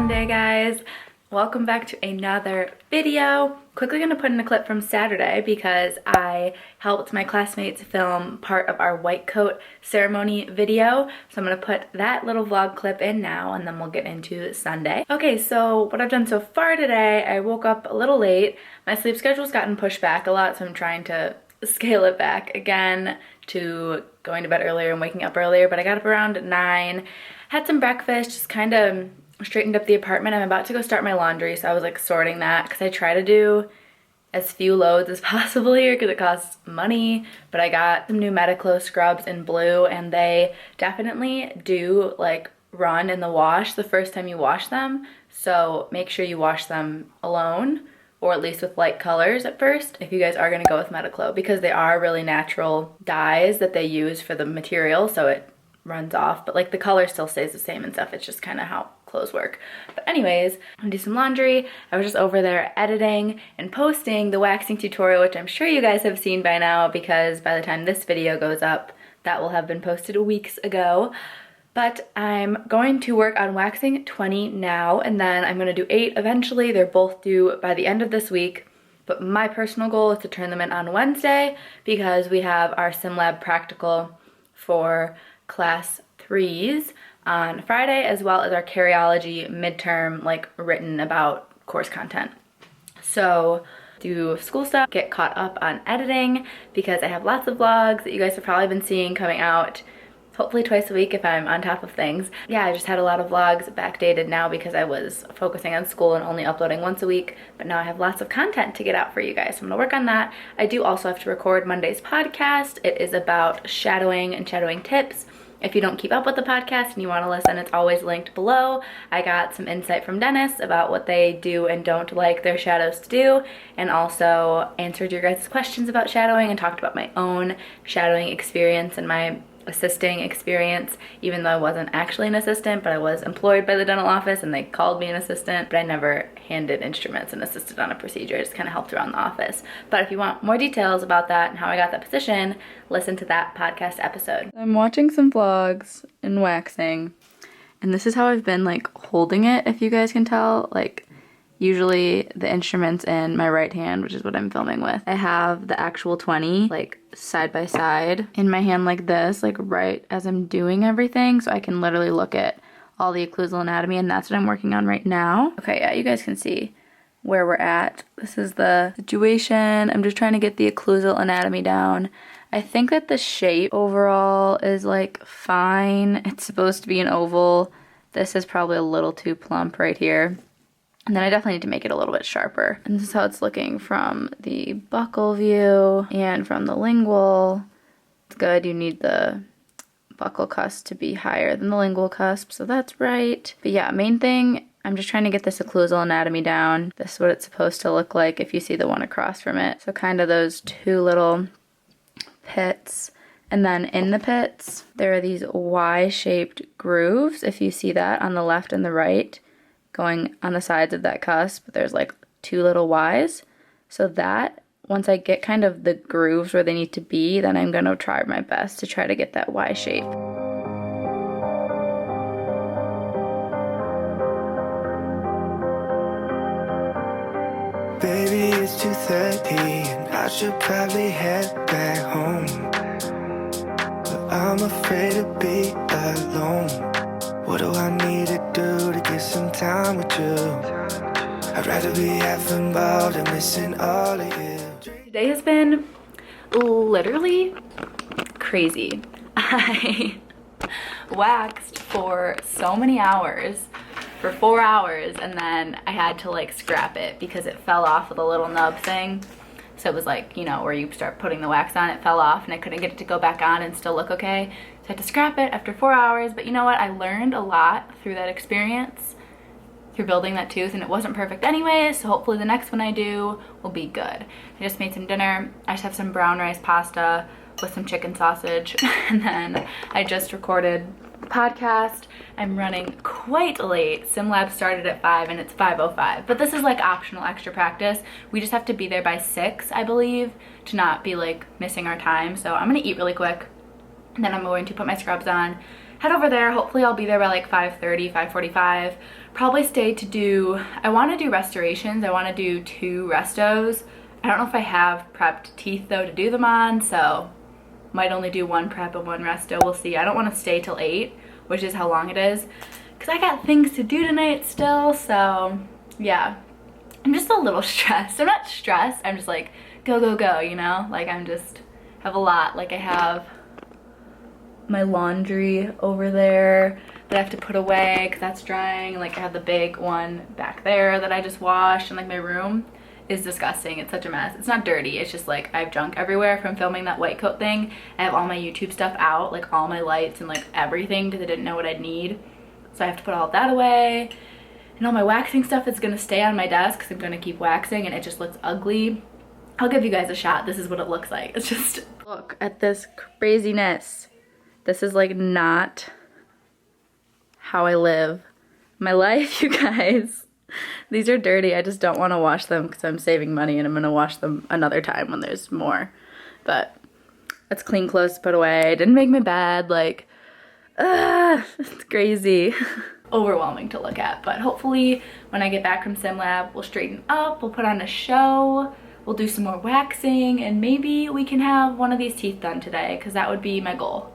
Sunday, guys. Welcome back to another video. Quickly gonna put in a clip from Saturday because I helped my classmates film part of our white coat ceremony video. So I'm gonna put that little vlog clip in now and then we'll get into Sunday. Okay, so what I've done so far today, I woke up a little late. My sleep schedule's gotten pushed back a lot, so I'm trying to scale it back again to going to bed earlier and waking up earlier, but I got up around 9, had some breakfast, just kind of straightened up the apartment. I'm about to go start my laundry, so I was like sorting that because I try to do as few loads as possible here because it costs money. But I got some new Mediclo scrubs in blue and they definitely do like run in the wash the first time you wash them. So make sure you wash them alone or at least with light colors at first if you guys are going to go with Mediclo, because they are really natural dyes that they use for the material, so it runs off, but like the color still stays the same and stuff. It's just kind of how clothes work. But anyways, I'm gonna do some laundry. I was just over there editing and posting the waxing tutorial, which I'm sure you guys have seen by now because by the time this video goes up, that will have been posted weeks ago. But I'm going to work on waxing 20 now, and then I'm gonna do 8 eventually. They're both due by the end of this week. But my personal goal is to turn them in on Wednesday because we have our SimLab practical for class 3s on Friday, as well as our Cariology midterm, like written about course content. So do school stuff, get caught up on editing because I have lots of vlogs that you guys have probably been seeing coming out hopefully twice a week if I'm on top of things. Yeah, I just had a lot of vlogs backdated now because I was focusing on school and only uploading once a week, but now I have lots of content to get out for you guys, so I'm gonna work on that. I do also have to record Monday's podcast. It is about shadowing and shadowing tips. If you don't keep up with the podcast and you want to listen, it's always linked below. I got some insight from dentists about what they do and don't like their shadows to do, and also answered your guys' questions about shadowing and talked about my own shadowing experience and my assisting experience, even though I wasn't actually an assistant, but I was employed by the dental office and they called me an assistant, but I never handed instruments and assisted on a procedure. I just kind of helped around the office. But if you want more details about that and how I got that position, listen to that podcast episode. I'm watching some vlogs and waxing, and this is how I've been like holding it, if you guys can tell. Like usually the instrument's in my right hand, which is what I'm filming with. I have the actual 20 like side by side in my hand like this, like right as I'm doing everything, so I can literally look at all the occlusal anatomy, and that's what I'm working on right now. Okay, yeah, you guys can see where we're at. This is the situation. I'm just trying to get the occlusal anatomy down. I think that the shape overall is like fine. It's supposed to be an oval. This is probably a little too plump right here. And then I definitely need to make it a little bit sharper. And this is how it's looking from the buccal view and from the lingual. It's good. You need the buccal cusp to be higher than the lingual cusp, so that's right. But yeah, main thing, I'm just trying to get this occlusal anatomy down. This is what it's supposed to look like if you see the one across from it. So kind of those two little pits. And then in the pits, there are these Y-shaped grooves, if you see that on the left and the right. Going on the sides of that cusp, there's like 2 little Y's. So that, once I get kind of the grooves where they need to be, then I'm gonna try my best to try to get that Y shape. Baby, it's 2:30 and I should probably head back home, but I'm afraid to be alone. What do I need to do to get some time with you? I'd rather be half involved and missing all of you. Today has been literally crazy. I waxed for so many hours, for 4 hours, and then I had to like scrap it because it fell off with a little nub thing. So it was like, you know, where you start putting the wax on, it fell off and I couldn't get it to go back on and still look okay. So I had to scrap it after 4 hours, but you know what? I learned a lot through that experience, through building that tooth, and it wasn't perfect anyways, so hopefully the next one I do will be good. I just made some dinner. I just have some brown rice pasta with some chicken sausage, and then I just recorded podcast. I'm running quite late. SimLab started at 5 and it's 5:05, but this is like optional extra practice. We just have to be there by 6, I believe, to not be like missing our time. So I'm gonna eat really quick And then I'm going to put my scrubs on, head over there. Hopefully I'll be there by like 5:30, 5:45. Probably stay to do, I want to do restorations. I want to do 2 restos. I don't know if I have prepped teeth though to do them on, so might only do 1 prep and 1 resto. We'll see. I don't want to stay till 8, which is how long it is, because I got things to do tonight still. So yeah, I'm just a little stressed. I'm not stressed, I'm just like go go go, you know, like I'm just have a lot. Like I have my laundry over there that I have to put away because that's drying. Like I have the big one back there that I just washed, and like my room is disgusting. It's such a mess. It's not dirty, it's just like I have junk everywhere from filming that white coat thing. I have all my YouTube stuff out, like all my lights and like everything, because I didn't know what I'd need. So I have to put all that away. And all my waxing stuff is gonna stay on my desk because I'm gonna keep waxing, and it just looks ugly. I'll give you guys a shot. This is what it looks like. It's just, look at this craziness. This is like not how I live my life, you guys. These are dirty. I just don't want to wash them because I'm saving money, and I'm going to wash them another time when there's more. But that's clean clothes to put away. I didn't make my bed. Like, it's crazy. Overwhelming to look at. But hopefully when I get back from sim lab, we'll straighten up. We'll put on a show. We'll do some more waxing. And maybe we can have one of these teeth done today, because that would be my goal.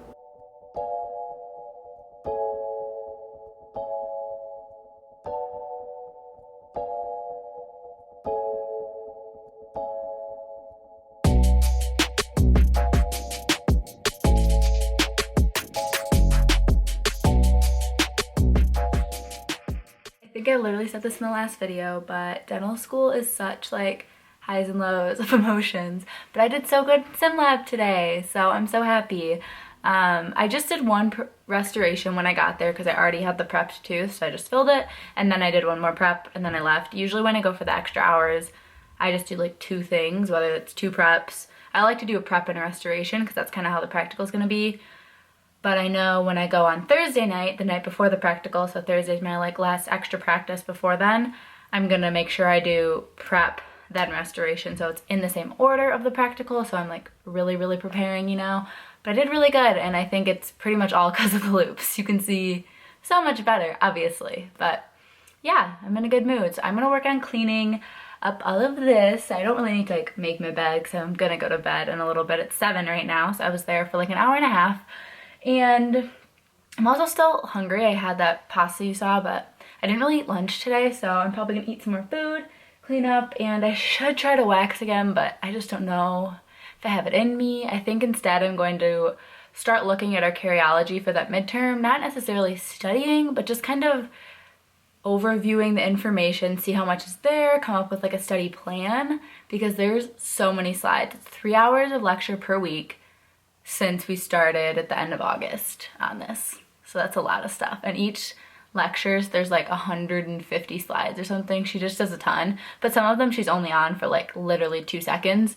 I think I literally said this in the last video, but dental school is such like highs and lows of emotions. But I did so good in sim lab today, so I'm so happy. I just did 1 restoration when I got there because I already had the prepped tooth, so I just filled it, and then I did 1 more prep, and then I left. Usually when I go for the extra hours, I just do like 2 things, whether it's 2 preps. I like to do a prep and a restoration because that's kind of how the practical is going to be. But I know when I go on Thursday night, the night before the practical, so Thursday's my like last extra practice before then, I'm gonna make sure I do prep, then restoration, so it's in the same order of the practical, so I'm like really preparing, you know. But I did really good, and I think it's pretty much all because of the loupes. You can see so much better, obviously. But yeah, I'm in a good mood. So I'm gonna work on cleaning up all of this. I don't really need to like make my bed because I'm gonna go to bed in a little bit. It's 7 right now, so I was there for like an hour and a half. And I'm also still hungry. I had that pasta you saw, but I didn't really eat lunch today, so I'm probably gonna eat some more food, clean up, and I should try to wax again, but I just don't know if I have it in me. I think instead I'm going to start looking at our Cariology for that midterm, not necessarily studying, but just kind of overviewing the information, see how much is there, come up with like a study plan, because there's so many slides. It's 3 hours of lecture per week since we started at the end of August on this. So that's a lot of stuff. And each lectures, there's like 150 slides or something. She just does a ton, but some of them she's only on for like literally 2 seconds.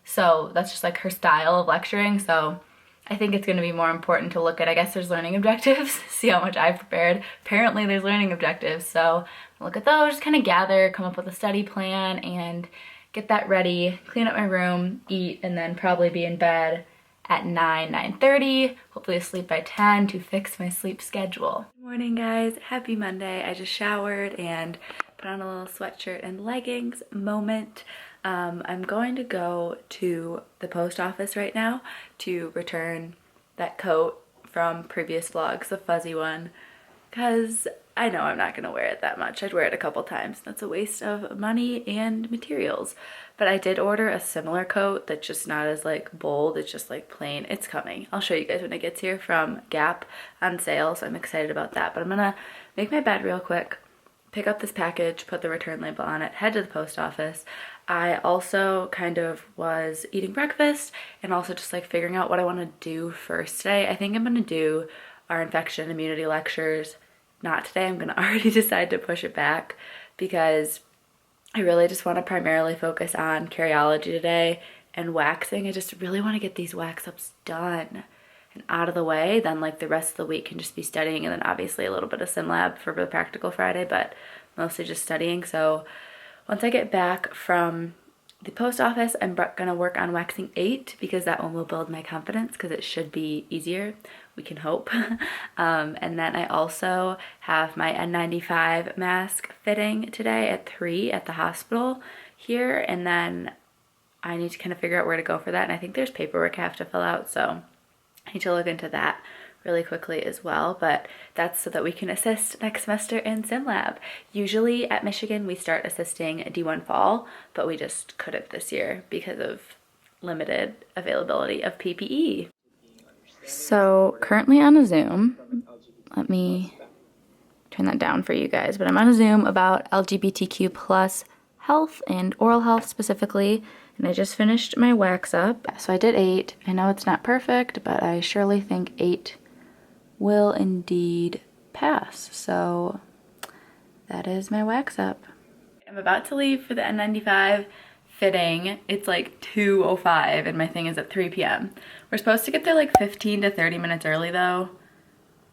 So that's just like her style of lecturing. So I think it's going to be more important to look at, I guess there's learning objectives, see how much I've prepared. Apparently there's learning objectives. So look at those, kind of gather, come up with a study plan, and get that ready, clean up my room, eat, and then probably be in bed at 9:30, hopefully asleep by 10 to fix my sleep schedule. Good morning, guys. Happy Monday. I just showered and put on a little sweatshirt and leggings moment. I'm going to go to the post office right now to return that coat from previous vlogs, the fuzzy one, because I know I'm not going to wear it that much. I'd wear it a couple times. That's a waste of money and materials. But I did order a similar coat that's just not as like bold. It's just like plain. It's coming. I'll show you guys when it gets here from Gap on sale. So I'm excited about that. But I'm going to make my bed real quick, pick up this package, put the return label on it, head to the post office. I also kind of was eating breakfast and also just like figuring out what I want to do first today. I think I'm going to do our infection immunity lectures. Not today. I'm going to already decide to push it back because I really just want to primarily focus on Cariology today and waxing. I just really want to get these wax ups done and out of the way. Then like the rest of the week can just be studying, and then obviously a little bit of sim lab for the practical Friday, but mostly just studying. So once I get back from the post office, I'm gonna work on waxing 8 because that one will build my confidence because it should be easier. We can hope. And then I also have my N95 mask fitting today at 3 at the hospital here, and then I need to kind of figure out where to go for that, and I think there's paperwork I have to fill out, so I need to look into that really quickly as well. But that's so that we can assist next semester in sim lab. Usually at Michigan we start assisting D1 fall, but we just couldn't this year because of limited availability of PPE. So currently on a Zoom, let me turn that down for you guys, but I'm on a Zoom about LGBTQ plus health and oral health specifically, and I just finished my wax up. So I did 8. I know it's not perfect, but I surely think 8 will indeed pass. So that is my wax up. I'm about to leave for the N95 fitting. It's like 2:05 and my thing is at 3 p.m. We're supposed to get there like 15 to 30 minutes early though.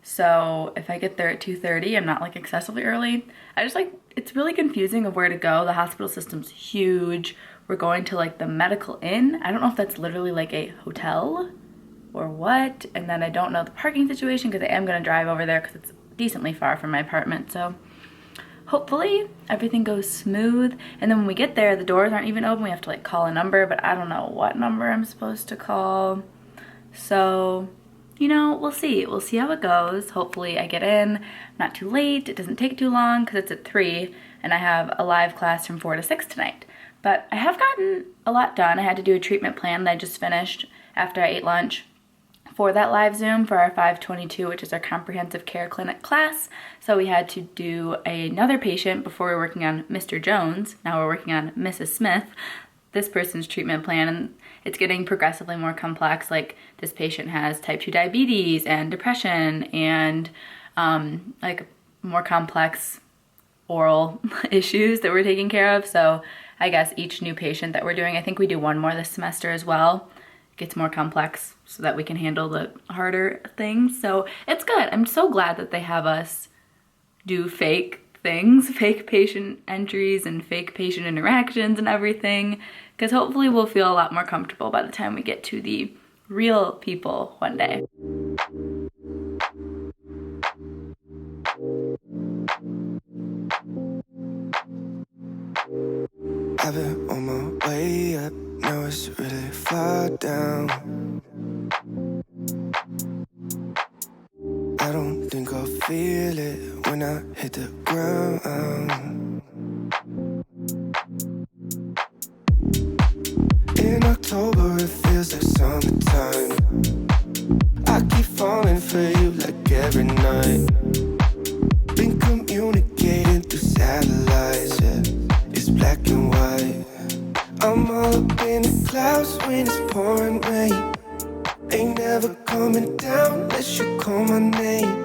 So if I get there at 2:30, I'm not like excessively early. I just like, it's really confusing of where to go. The hospital system's huge. We're going to like the medical inn. I don't know if that's literally like a hotel or what. And then I don't know the parking situation because I am gonna drive over there because it's decently far from my apartment. So hopefully everything goes smooth. And then when we get there, the doors aren't even open. We have to like call a number, but I don't know what number I'm supposed to call. So, you know, we'll see. We'll see how it goes. Hopefully I get in not too late. It doesn't take too long because it's at 3 and I have a live class from 4 to 6 tonight. But I have gotten a lot done. I had to do a treatment plan that I just finished after I ate lunch for that live Zoom for our 522, which is our comprehensive care clinic class. So we had to do another patient before we were working on Mr. Jones. Now we're working on Mrs. Smith, this person's treatment plan, and it's getting progressively more complex. Like this patient has type 2 diabetes and depression and like more complex oral issues that we're taking care of. So I guess each new patient that we're doing, I think we do one more this semester as well, gets more complex so that we can handle the harder things. So it's good. I'm so glad that they have us do fake things, fake patient entries and fake patient interactions and everything, because hopefully we'll feel a lot more comfortable by the time we get to the real people one day. I've been on my way up, now it's really far down. I don't think I'll feel it when I hit the ground. In October it feels like summertime. I keep falling for you like every night. Been communicating through satellites, yeah. It's black and white. I'm all up in the clouds when it's pouring rain. Ain't never coming down unless you call my name.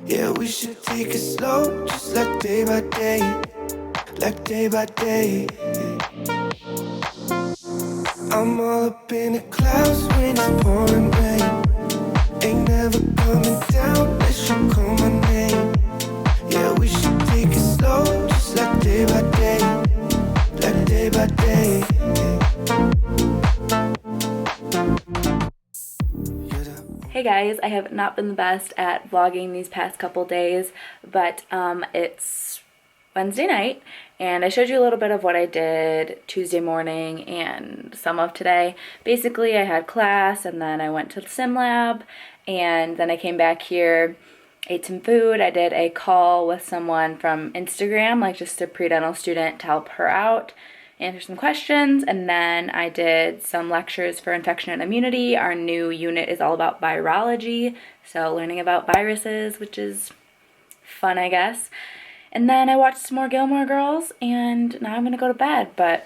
Yeah, we should take it slow, just like day by day. Like day by day. I'm all up in the clouds when it's pouring rain. Ain't never coming down unless you call my name. Yeah, we should take it slow, just like day by day. Like day by day. Hey guys, I have not been the best at vlogging these past couple days, but it's Wednesday night, and I showed you a little bit of what I did Tuesday morning and some of today. Basically, I had class, and then I went to the sim lab, and then I came back here, ate some food. I did a call with someone from Instagram, like just a pre-dental student, to help her out, answer some questions, and then I did some lectures for infection and immunity. Our new unit is all about virology, so learning about viruses, which is fun, I guess. And then I watched some more Gilmore Girls, and now I'm gonna go to bed. But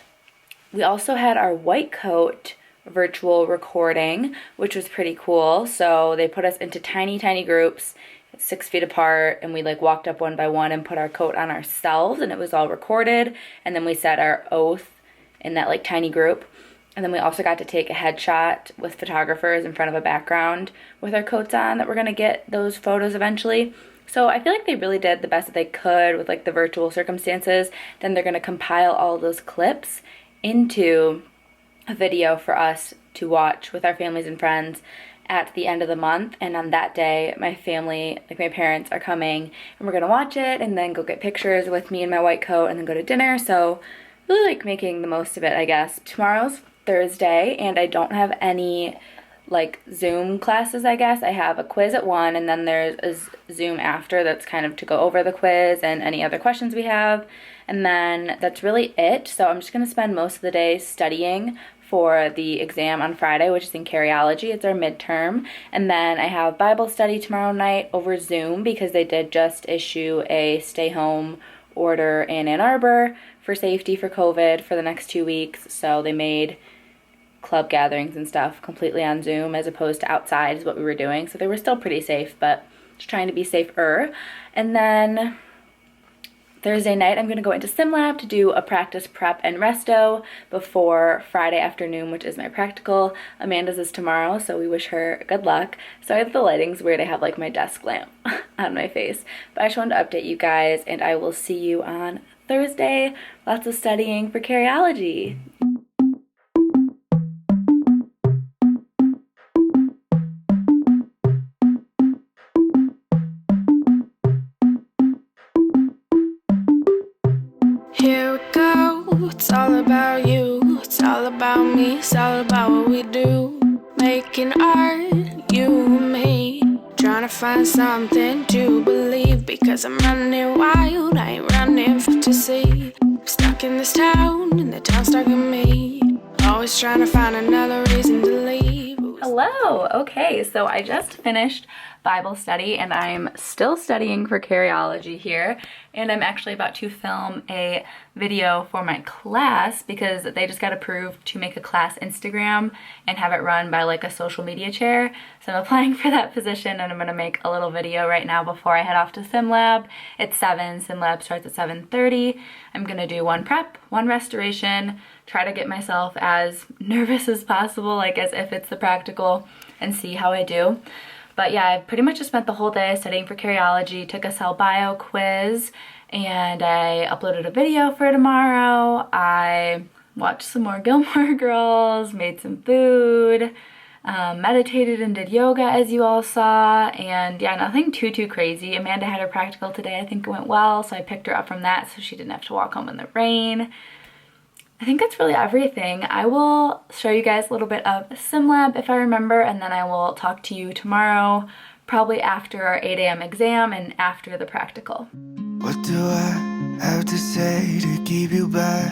we also had our white coat virtual recording, which was pretty cool. So they put us into tiny, tiny groups, 6 feet apart, and we like walked up one by one and put our coat on ourselves, and it was all recorded. And then we said our oath in that like tiny group. And then we also got to take a headshot with photographers in front of a background with our coats on, that we're gonna get those photos eventually. So I feel like they really did the best that they could with like the virtual circumstances. Then they're gonna compile all those clips into a video for us to watch with our families and friends at the end of the month. And on that day, my family, like my parents, are coming and we're gonna watch it and then go get pictures with me in my white coat and then go to dinner. So really like making the most of it, I guess. Tomorrow's Thursday and I don't have any like Zoom classes, I guess. I have a quiz at 1 and then there's a Zoom after that's kind of to go over the quiz and any other questions we have. And then that's really it. So I'm just gonna spend most of the day studying for the exam on Friday, which is in Cariology. It's our midterm. And then I have Bible study tomorrow night over Zoom because they did just issue a stay home order in Ann Arbor for safety for COVID for the next 2 weeks. So they made club gatherings and stuff completely on Zoom as opposed to outside is what we were doing. So they were still pretty safe, but just trying to be safer. And then Thursday night, I'm going to go into SimLab to do a practice prep and resto before Friday afternoon, which is my practical. Amanda's is tomorrow, so we wish her good luck. Sorry that the lighting's weird. I have like my desk lamp on my face. But I just wanted to update you guys, and I will see you on Thursday. Lots of studying for Cariology. Here we go, it's all about you, it's all about me, it's all about what we do. Making art, you and me, trying to find something to believe. Because I'm running wild, I ain't running to see. I'm stuck in this town, and the town's stuck in me. Always trying to find another reason to leave. Hello, okay, so I just finished Bible study and I'm still studying for Cariology here, and I'm actually about to film a video for my class because they just got approved to make a class Instagram and have it run by like a social media chair. So I'm applying for that position and I'm gonna make a little video right now before I head off to SimLab. It's 7, SimLab starts at 7:30. I'm gonna do one prep, one restoration, try to get myself as nervous as possible, like as if it's the practical, and see how I do. But yeah, I pretty much just spent the whole day studying for Cariology, took a cell bio quiz, and I uploaded a video for tomorrow. I watched some more Gilmore Girls, made some food, meditated and did yoga as you all saw, and yeah, nothing too crazy. Amanda had her practical today. I think it went well, so I picked her up from that so she didn't have to walk home in the rain. I think that's really everything. I will show you guys a little bit of SimLab if I remember, and then I will talk to you tomorrow, probably after our 8 a.m. exam and after the practical. What do I have to say to keep you by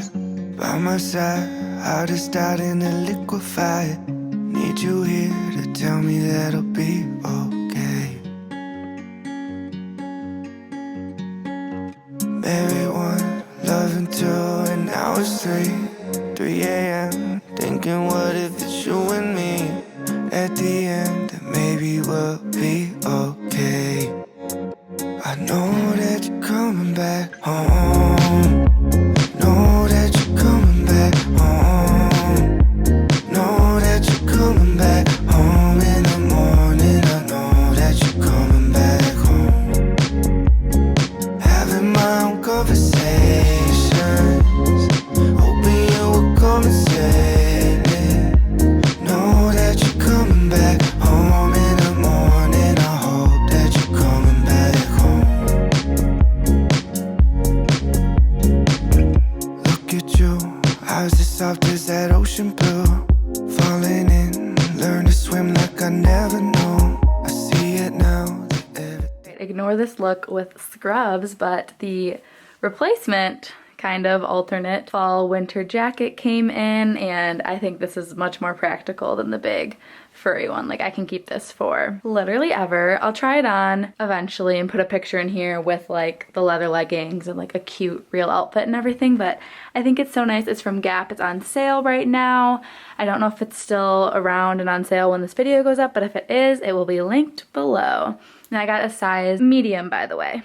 my side? How to start in a liquefy. Need you here to tell me that I'll be okay. Maybe 1, loving 2, and now it's 3 a.m. Thinking what if it's you and me at the end, that maybe we'll be okay. I know that you're coming back home. Know that you're coming back home. Know that you're coming back home in the morning. I know that you're coming back home. Having my own conversations, hoping you will come and save me. Know that you're coming back home in the morning. I hope that you're coming back home. Look at you, eyes as soft as that ocean blue. Falling in, learn to swim like I never knew. I see it now. Ignore this look with scrubs, but the replacement kind of alternate fall winter jacket came in, and I think this is much more practical than the big furry one. Like I can keep this for literally ever. I'll try it on eventually and put a picture in here with like the leather leggings and like a cute real outfit and everything, but I think it's so nice. It's from Gap. It's on sale right now. I don't know if it's still around and on sale when this video goes up, but if it is, it will be linked below. And I got a size medium, by the way.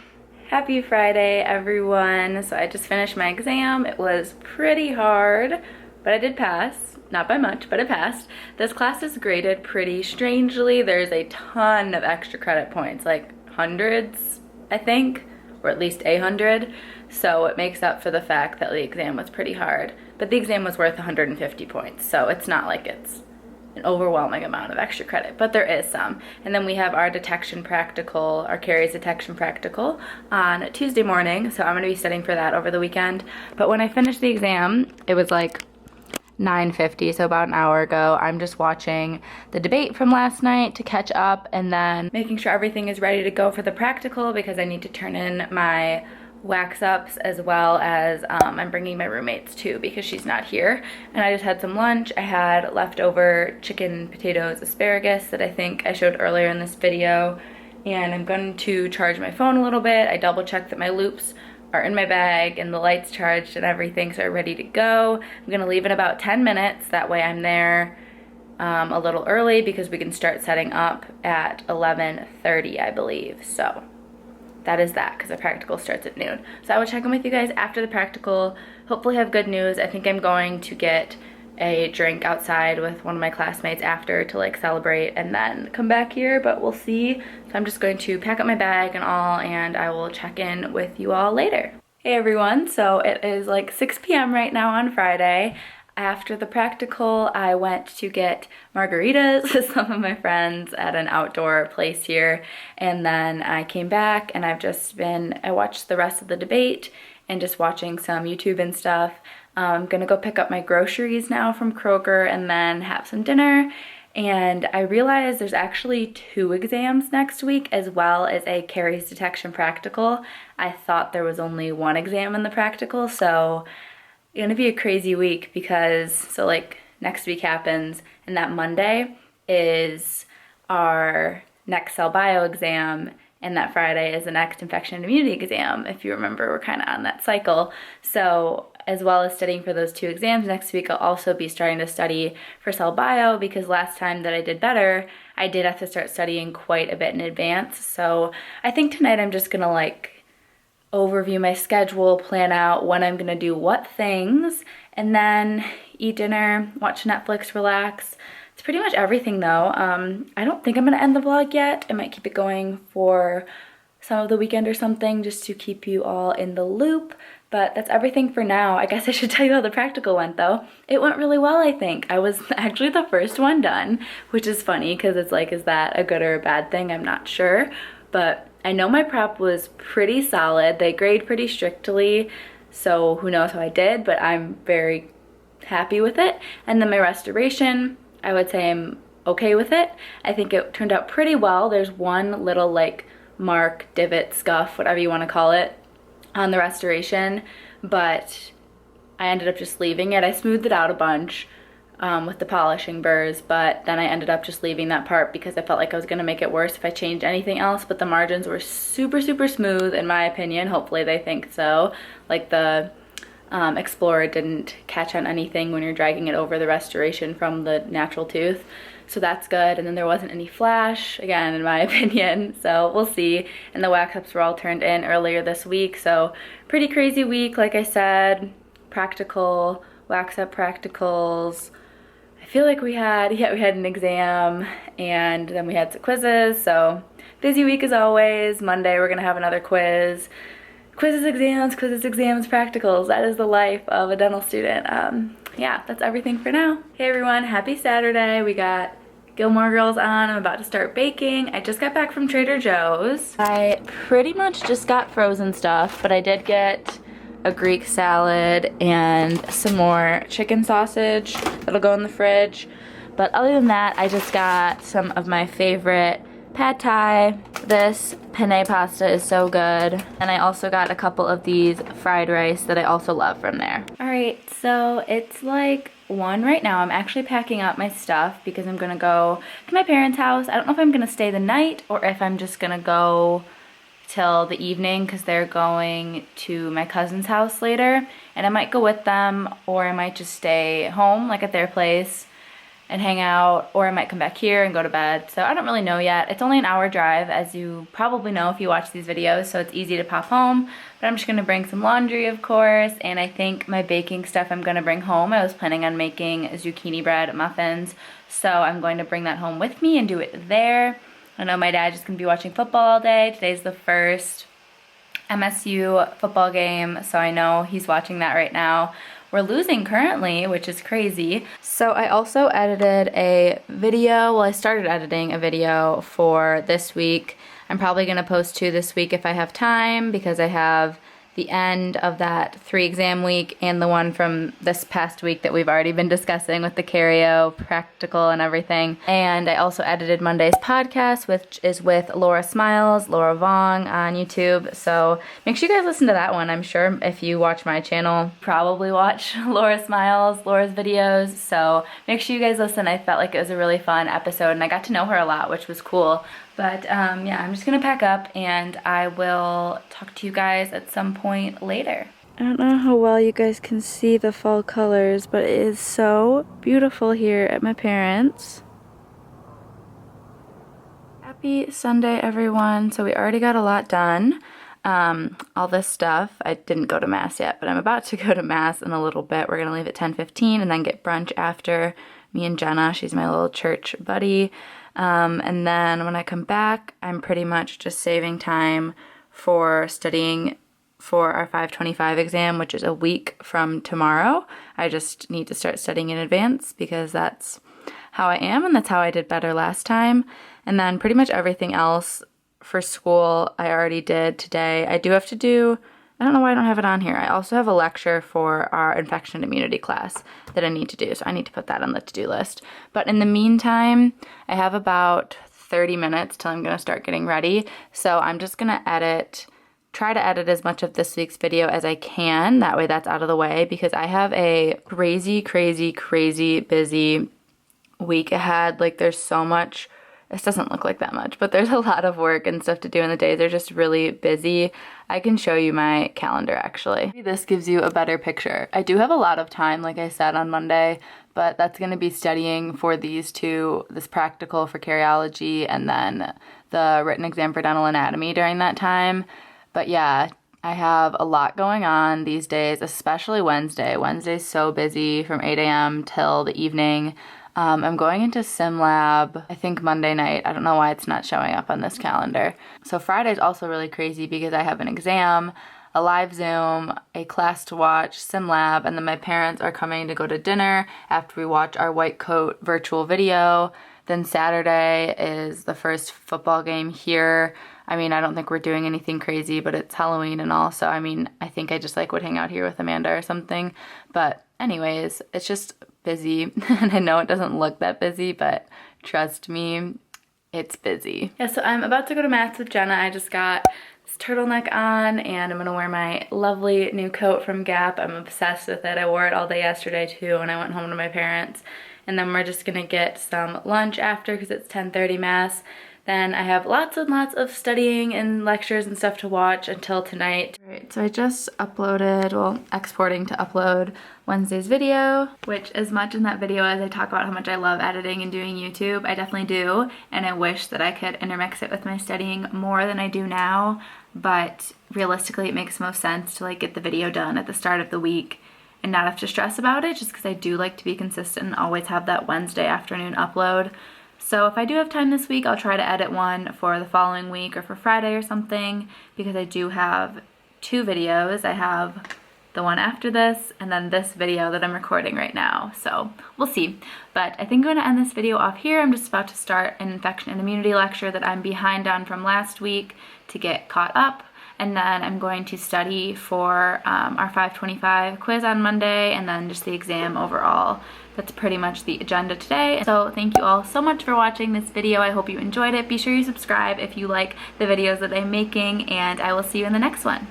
Happy Friday, everyone. So I just finished my exam. It was pretty hard, but I did pass. Not by much, but I passed. This class is graded pretty strangely. There's a ton of extra credit points, like hundreds, I think, or at least 100. So it makes up for the fact that the exam was pretty hard. but the exam was worth 150 points, so it's not like it's an overwhelming amount of extra credit, but there is some. And then we have our detection practical, our caries detection practical on Tuesday morning, so I'm going to be studying for that over the weekend. But when I finished the exam, it was like 9:50, so about an hour ago. I'm just watching the debate from last night to catch up, and then making sure everything is ready to go for the practical because I need to turn in my wax ups, as well as I'm bringing my roommates too because she's not here. And I just had some lunch. I had leftover chicken, potatoes, asparagus that I think I showed earlier in this video, and I'm going to charge my phone a little bit. I double checked that my Loupes are in my bag and the lights charged and everything, so I'm ready to go. I'm gonna leave in about 10 minutes, that way I'm there a little early because we can start setting up at 11:30, I believe. So that is that, because the practical starts at noon. So I will check in with you guys after the practical, hopefully have good news. I think I'm going to get a drink outside with one of my classmates after to like celebrate and then come back here, but we'll see. So I'm just going to pack up my bag and all, and I will check in with you all later. Hey everyone, so it is like 6 p.m. right now on Friday. After the practical, I went to get margaritas with some of my friends at an outdoor place here, and then I came back and I watched the rest of the debate and just watching some YouTube and stuff. I'm gonna go pick up my groceries now from Kroger and then have some dinner. And I realized there's actually 2 exams next week, as well as a caries detection practical. I thought there was only 1 exam in the practical, so it's gonna be a crazy week because, so like next week happens and that Monday is our next cell bio exam, and that Friday is the next infection and immunity exam. If you remember, we're kind of on that cycle. So as well as studying for those 2 exams next week, I'll also be starting to study for cell bio, because last time that I did better, I did have to start studying quite a bit in advance. So I think tonight I'm just gonna like overview my schedule, plan out when I'm gonna do what things, and then eat dinner, watch Netflix, relax. It's pretty much everything though. I don't think I'm gonna end the vlog yet. I might keep it going for some of the weekend or something just to keep you all in the loop, but that's everything for now. I guess I should tell you how the practical went though. It went really well, I think. I was actually the first one done, which is funny because it's like, is that a good or a bad thing? I'm not sure, but I know my prep was pretty solid. They grade pretty strictly, so who knows how I did, but I'm very happy with it. And then my restoration, I would say I'm okay with it. I think it turned out pretty well. There's one little like mark, divot, scuff, whatever you want to call it, on the restoration, but I ended up just leaving it. I smoothed it out a bunch with the polishing burrs, but then I ended up just leaving that part because I felt like I was going to make it worse if I changed anything else. But the margins were super, super smooth in my opinion. Hopefully they think so. Like the Explorer didn't catch on anything when you're dragging it over the restoration from the natural tooth, so that's good. And then there wasn't any flash, again in my opinion, so we'll see. And the wax ups were all turned in earlier this week, so pretty crazy week. Like I said, practical, wax up practicals. I feel like we had an exam, and then we had some quizzes, so busy week as always. Monday we're gonna have another quiz. Quizzes, exams, practicals. That is the life of a dental student. Yeah, that's everything for now. Hey everyone, happy Saturday. We got Gilmore Girls on. I'm about to start baking. I just got back from Trader Joe's. I pretty much just got frozen stuff, but I did get a Greek salad and some more chicken sausage that'll go in the fridge. But other than that, I just got some of my favorite pad thai. This penne pasta is so good. And I also got a couple of these fried rice that I also love from there. Alright, so it's like 1 right now. I'm actually packing up my stuff because I'm gonna go to my parents' house. I don't know if I'm gonna stay the night or if I'm just gonna go till the evening because they're going to my cousin's house later. And I might go with them, or I might just stay home, like at their place, and hang out, or I might come back here and go to bed. So I don't really know yet. It's only an hour drive, as you probably know if you watch these videos, so it's easy to pop home. But I'm just gonna bring some laundry, of course, and I think my baking stuff I'm gonna bring home. I was planning on making zucchini bread muffins, so I'm going to bring that home with me and do it there. I know my dad's just gonna be watching football all day. Today's the first MSU football game, so I know he's watching that right now we're losing currently, which is crazy. So I also edited a video, well, I started editing a video for this week. I'm probably gonna post 2 this week if I have time, because I have the end of that 3 exam week and the one from this past week that we've already been discussing with the Cario practical and everything. And I also edited Monday's podcast, which is with Laura Smiles, Laura Vong on YouTube. So make sure you guys listen to that one. I'm sure if you watch my channel, probably watch Laura Smiles, Laura's videos. So make sure you guys listen. I felt like it was a really fun episode and I got to know her a lot, which was cool. But yeah, I'm just gonna pack up and I will talk to you guys at some point later. I don't know how well you guys can see the fall colors, but it is so beautiful here at my parents'. Happy Sunday, everyone. So we already got a lot done. All this stuff. I didn't go to Mass yet, but I'm about to go to Mass in a little bit. We're gonna leave at 10:15 and then get brunch after. Me and Jenna, she's my little church buddy. And then when I come back, I'm pretty much just saving time for studying for our 525 exam, which is a week from tomorrow. I just need to start studying in advance because that's how I am and that's how I did better last time. And then pretty much everything else for school I already did today. I do have to do, I don't know why I don't have it on here. I also have a lecture for our infection immunity class that I need to do, so I need to put that on the to-do list. But in the meantime, I have about 30 minutes till I'm gonna start getting ready. So I'm just gonna try to edit as much of this week's video as I can. That way that's out of the way because I have a crazy, crazy, crazy busy week ahead. Like there's so much. This doesn't look like that much, but there's a lot of work and stuff to do in the day. They're just really busy. I can show you my calendar actually. Maybe this gives you a better picture. I do have a lot of time, like I said, on Monday, but that's gonna be studying for these 2, this practical for Cariology and then the written exam for dental anatomy during that time. But yeah, I have a lot going on these days, especially Wednesday. Wednesday's so busy from 8 a.m. till the evening. I'm going into sim lab, I think Monday night. I don't know why it's not showing up on this calendar. So Friday's also really crazy because I have an exam, a live Zoom, a class to watch, sim lab, and then my parents are coming to go to dinner after we watch our white coat virtual video. Then Saturday is the first football game here. I mean, I don't think we're doing anything crazy, but it's Halloween and all, so I mean, I think I just like would hang out here with Amanda or something. But anyways, it's just busy, and I know it doesn't look that busy, but trust me, it's busy. Yeah, so I'm about to go to Mass with Jenna. I just got this turtleneck on, and I'm gonna wear my lovely new coat from Gap. I'm obsessed with it. I wore it all day yesterday too when I went home to my parents. And then we're just gonna get some lunch after because it's 10:30 Mass. Then I have lots and lots of studying and lectures and stuff to watch until tonight. All right, so I just uploaded, well, exporting to upload Wednesday's video, which as much in that video as I talk about how much I love editing and doing YouTube, I definitely do. And I wish that I could intermix it with my studying more than I do now. But realistically, it makes most sense to like get the video done at the start of the week and not have to stress about it, just because I do like to be consistent and always have that Wednesday afternoon upload. So if I do have time this week, I'll try to edit one for the following week or for Friday or something, because I do have 2 videos. I have the one after this and then this video that I'm recording right now. So we'll see. But I think I'm going to end this video off here. I'm just about to start an infection and immunity lecture that I'm behind on from last week to get caught up. And then I'm going to study for our 525 quiz on Monday and then just the exam overall. That's pretty much the agenda today. So thank you all so much for watching this video. I hope you enjoyed it. Be sure you subscribe if you like the videos that I'm making, and I will see you in the next one.